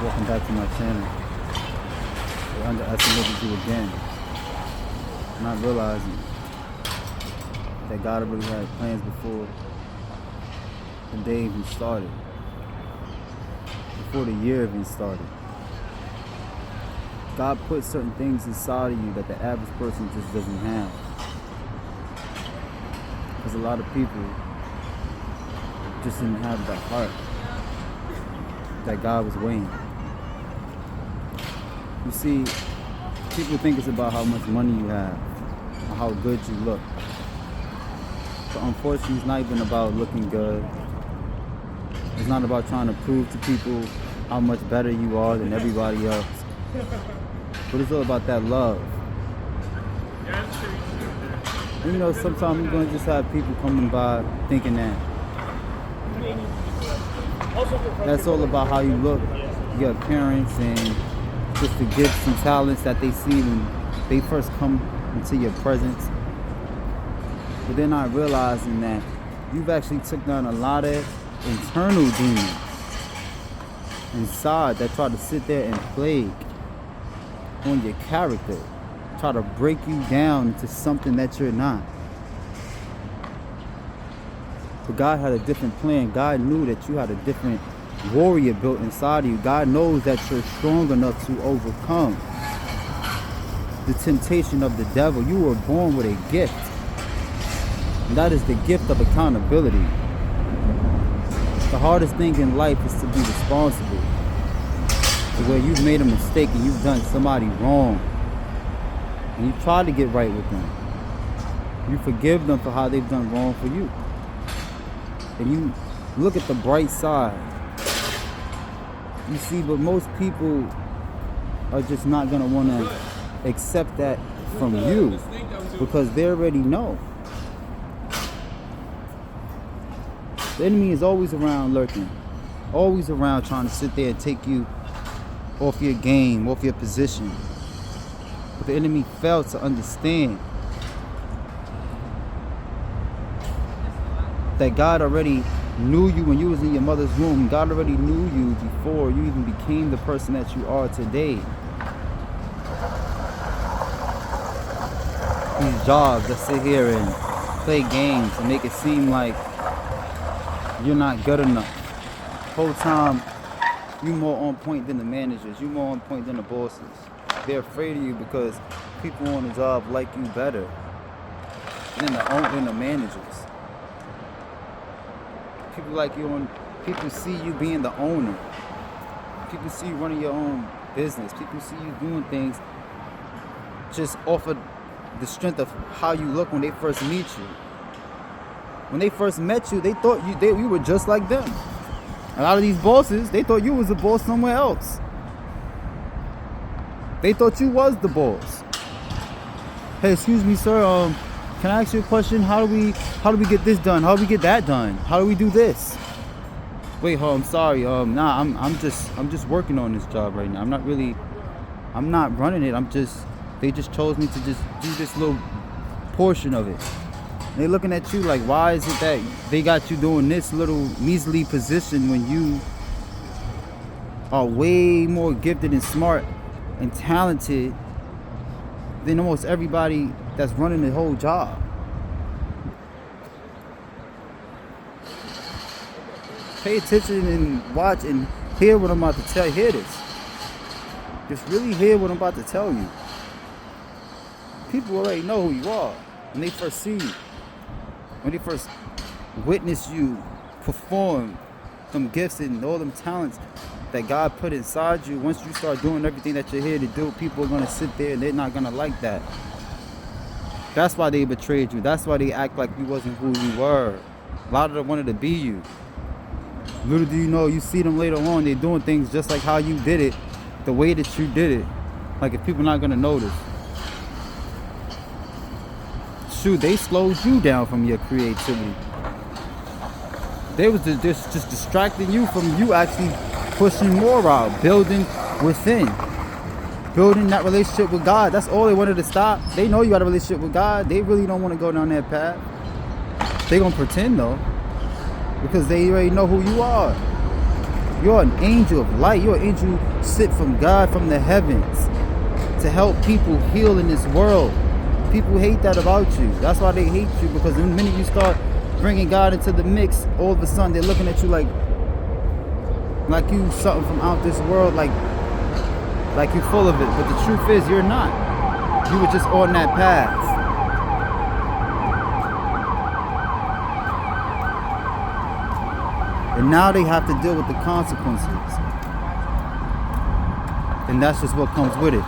Welcome back to my channel. I underestimated you again. Not realizing that God already had plans before the day even started. Before the year even started. God put certain things inside of you that the average person just doesn't have. Because a lot of people just didn't have that heart that God was weighing. You see, people think it's about how much money you have or how good you look. But unfortunately, it's not even about looking good. It's not about trying to prove to people how much better you are than everybody else. But it's all about that love. And, you know, sometimes you're going to just have people coming by thinking that that's all about how you look, your appearance, and just the gifts and talents that they see when they first come into your presence. But they're not realizing that you've actually took down a lot of internal demons inside that try to sit there and plague on your character, try to break you down into something that you're not. But God had a different plan. God knew that you had a different warrior built inside of you. God knows that you're strong enough to overcome the temptation of the devil. You were born with a gift. And that is the gift of accountability. The hardest thing in life is to be responsible. To where you've made a mistake and you've done somebody wrong. And you try to get right with them. You forgive them for how they've done wrong for you. And you look at the bright side. You see, but most people are just not going to want to accept that from you because they already know. The enemy is always around lurking. Always around trying to sit there and take you off your game, off your position. But the enemy failed to understand that God already knew you when you was in your mother's womb. God already knew you before you even became the person that you are today. These jobs that sit here and play games and make it seem like you're not good enough. The whole time, you're more on point than the managers. You're more on point than the bosses. They're afraid of you because people on the job like you better than the managers. People like you on. People see you being the owner. People see you running your own business. People see you doing things just off of the strength of how you look when they first meet you. When they first met you, they thought you were just like them. A lot of these bosses, they thought you was a boss somewhere else. They thought you was the boss. Hey, excuse me, sir. Can I ask you a question? How do we get this done? How do we get that done? How do we do this? Wait, I'm sorry. I'm just working on this job right now. I'm not running it. They just chose me to just do this little portion of it. They're looking at you like, why is it that they got you doing this little measly position when you are way more gifted and smart and talented than almost everybody that's running the whole job? Pay attention and watch and hear what I'm about to tell you. Hear this. Just really hear what I'm about to tell you. People already know who you are when they first see you. When they first witness you perform them gifts and all them talents that God put inside you. Once you start doing everything that you're here to do, people are going to sit there and they're not going to like that. That's why they betrayed you. That's why they act like you wasn't who you were. A lot of them wanted to be you. Little do you know, you see them later on, they're doing things just like how you did it, the way that you did it. Like, if people are not going to notice. Shoot, they slowed you down from your creativity. They was just distracting you from you actually pushing more out, building within. Building that relationship with God. That's all they wanted to stop. They know you got a relationship with God. They really don't want to go down that path. They gonna pretend though, because they already know who you are. You're an angel of light. You're an angel sent from God, from the heavens, to help people heal in this world. People hate that about you. That's why they hate you, because the minute you start bringing God into the mix, all of a sudden they're looking at you like you something from out this world, like you're full of it. But the truth is, you're not. You were just on that path. And now they have to deal with the consequences. And that's just what comes with it.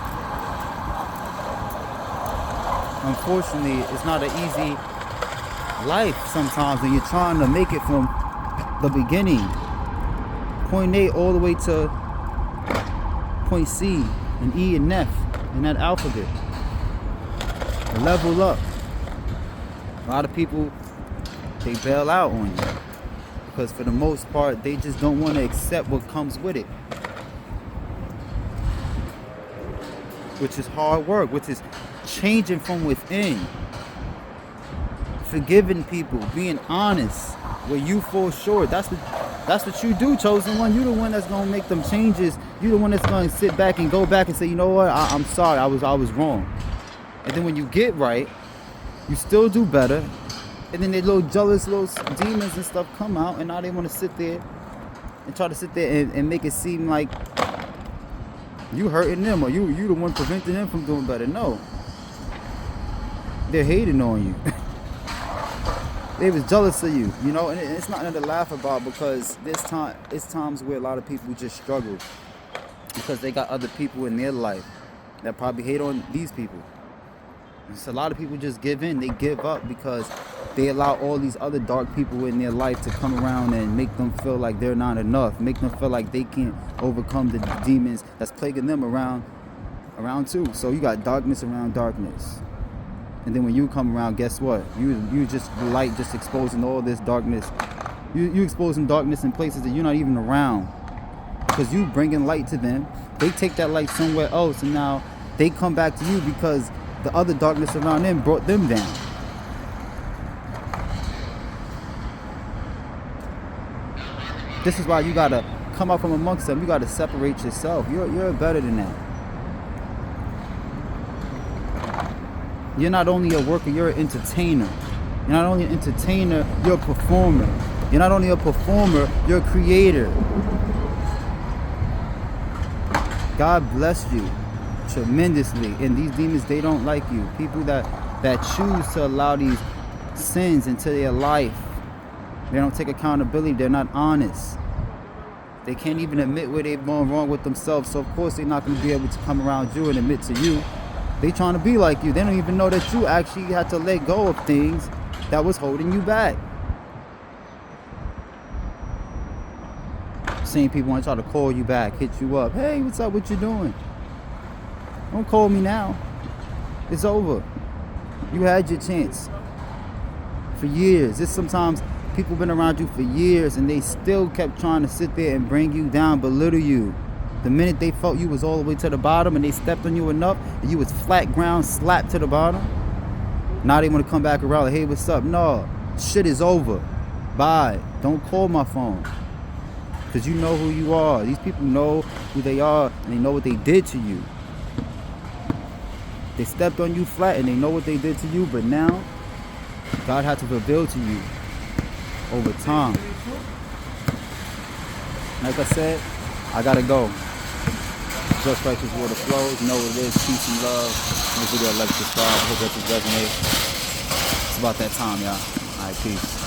Unfortunately, it's not an easy life sometimes when you're trying to make it from the beginning, point A all the way to point C and E and F in that alphabet. Level up. A lot of people, they bail out on you because for the most part they just don't want to accept what comes with it, which is hard work, which is changing from within, forgiving people, being honest where you fall short. That's what you do, chosen one. You're the one that's gonna make them changes. You're the one that's gonna sit back and go back and say, you know what, I'm sorry, I was wrong. And then when you get right, you still do better. And then their little jealous little demons and stuff come out, and now they want to sit there and try to sit there and make it seem like you hurting them, or you the one preventing them from doing better. No, they're hating on you. They was jealous of you, you know. And it's not nothing to laugh about, because it's times where a lot of people just struggle because they got other people in their life that probably hate on these people. And so a lot of people just give in. They give up because they allow all these other dark people in their life to come around and make them feel like they're not enough, make them feel like they can't overcome the demons that's plaguing them around too. So you got darkness around darkness. And then when you come around, guess what? You just light, just exposing all this darkness. You exposing darkness in places that you're not even around, because you bringing light to them. They take that light somewhere else, and now they come back to you because the other darkness around them brought them down. This is why you gotta come out from amongst them. You gotta separate yourself. You're better than that. You're not only a worker, you're an entertainer. You're not only an entertainer, you're a performer. You're not only a performer, you're a creator. God bless you tremendously. And these demons, they don't like you. People that choose to allow these sins into their life, they don't take accountability. They're not honest. They can't even admit where they've gone wrong with themselves. So of course they're not going to be able to come around you and admit to you. They trying to be like you. They don't even know that you actually had to let go of things that was holding you back. Same people want to try to call you back, hit you up. Hey, what's up? What you doing? Don't call me now. It's over. You had your chance for years. It's sometimes people been around you for years and they still kept trying to sit there and bring you down, belittle you. The minute they felt you was all the way to the bottom and they stepped on you enough and you was flat ground, slapped to the bottom, now they want to come back around like, hey, what's up? No, shit is over. Bye. Don't call my phone. Because you know who you are. These people know who they are and they know what they did to you. They stepped on you flat and they know what they did to you, but now God had to reveal to you over time. Like I said, I gotta go. Just Righteous Water Flows. You know what it is. Peace and love. This video, like, subscribe. I hope that just resonates. It's about that time, y'all. All right, peace.